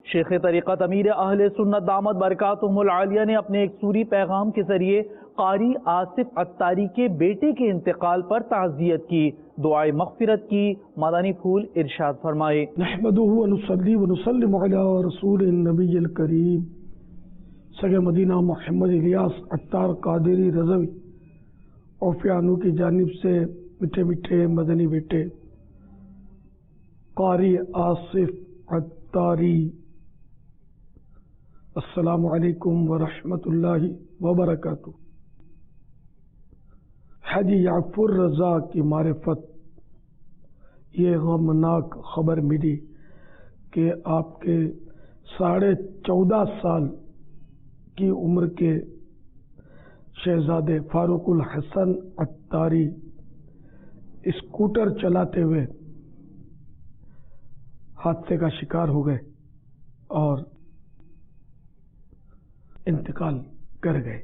شیخ طریقت امیر اہل سنت دامت برکاتہم العالیہ نے اپنے ایک سوری پیغام کے ذریعے قاری آصف عطاری کے بیٹے کے انتقال پر تعزیت کی، دعائے مغفرت کی، مدنی پھول ارشاد فرمائے۔ نحمدہ ونصلی ونسلم علی رسول النبی الکریم سگ مدینہ محمد الیاس عطار قادری رضوی اوفیانو کی جانب سے میٹھے میٹھے مدنی بیٹے قاری آصف عطاری، السلام علیکم ورحمۃ اللہ وبرکاتہ۔ حاجی یعفر رضا کی معرفت یہ غمناک خبر ملی کہ آپ کے 14.5 سال کی عمر کے شہزادے فاروق الحسن عطاری اسکوٹر چلاتے ہوئے حادثے کا شکار ہو گئے اور انتقال کر گئے۔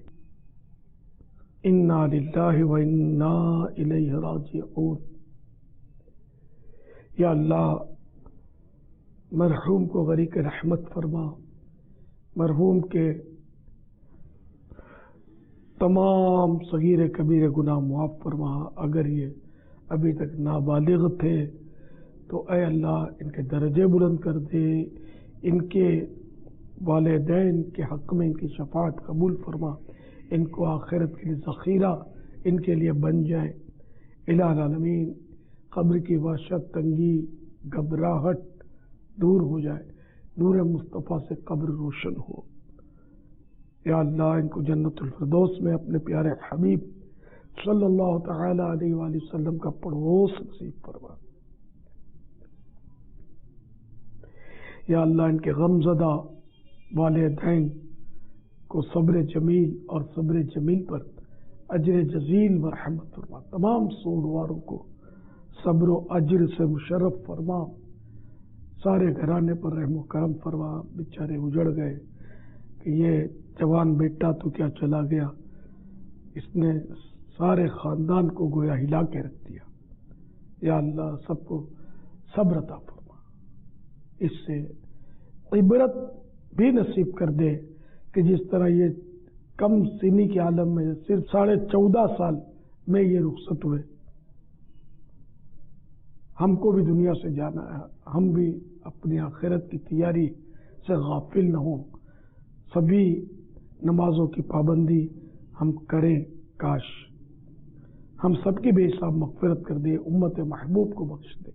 انا للہ و انا الیہ راجعون۔ یا اللہ مرحوم کو غریق رحمت فرما، مرحوم کے تمام صغیر کبیر گناہ معاف فرما۔ اگر یہ ابھی تک نابالغ تھے تو اے اللہ ان کے درجے بلند کر دے، ان کے والدین کے حق میں ان کی شفاعت قبول فرما، ان کو آخرت کے لیے ذخیرہ ان کے لیے بن جائے۔ الہ العالمین قبر کی وحشت، تنگی، گھبراہٹ دور ہو جائے، نور مصطفیٰ سے قبر روشن ہو۔ یا اللہ ان کو جنت الفردوس میں اپنے پیارے حبیب صلی اللہ تعالی علیہ وآلہ وسلم کا پڑوس نصیب فرما۔ یا اللہ ان کے غمزدہ والدین کو صبر جمیل اور صبر جمیل پر اجر جزیل مرحمت فرما۔ تمام سوگواروں کو صبر و اجر سے مشرف فرما۔ سارے گھرانے پر رحم و کرم فرما۔ بیچارے اجڑ گئے کہ یہ جوان بیٹا تو کیا چلا گیا، اس نے سارے خاندان کو گویا ہلا کے رکھ دیا۔ یا اللہ سب کو صبر عطا فرما، اس سے عبرت بھی نصیب کر دے کہ جس طرح یہ کم سنی کے عالم میں صرف 14.5 سال میں یہ رخصت ہوئے، ہم کو بھی دنیا سے جانا ہے، ہم بھی اپنی آخرت کی تیاری سے غافل نہ ہوں، سبھی نمازوں کی پابندی ہم کریں۔ کاش ہم سب کی بے حساب مغفرت کر دے، امت محبوب کو بخش دے،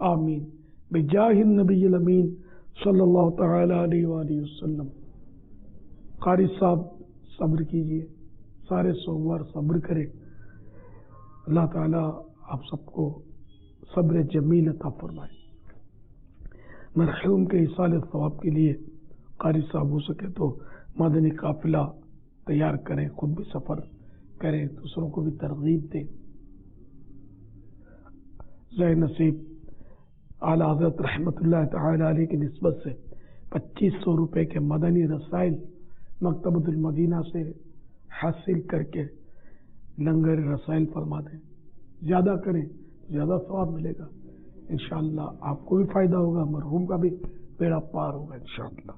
آمین بجاہ النبی الامین صلی اللہ تعالی علیہ وآلہ وسلم۔ قاری صاحب صبر کیجئے، سارے سوگوار صبر کرے، اللہ تعالی آپ سب کو صبر جمیل عطا فرمائے۔ مرحوم کے ایصال ثواب کے لیے قاری صاحب ہو سکے تو مدنی قافلہ تیار کریں، خود بھی سفر کریں، دوسروں کو بھی ترغیب دیں۔ ذہ نصیب اعلی حضرت رحمت اللہ تعالی علیہ کی نسبت سے 2500 روپے کے مدنی رسائل مکتبۃ المدینہ سے حاصل کر کے لنگر رسائل فرما دیں۔ زیادہ کریں زیادہ ثواب ملے گا انشاءاللہ، آپ کو بھی فائدہ ہوگا، مرحوم کا بھی بیڑا پار ہوگا انشاءاللہ۔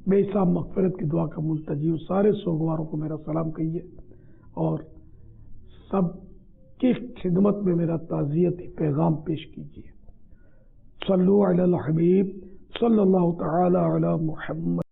بے حساب مغفرت کی دعا کا ملتجی سارے سوگواروں کو میرا سلام کہیے اور سب کی خدمت میں میرا تعزیتی پیغام پیش کیجیے۔ صلو علی الحبیب صلی اللہ تعالی علی محمد۔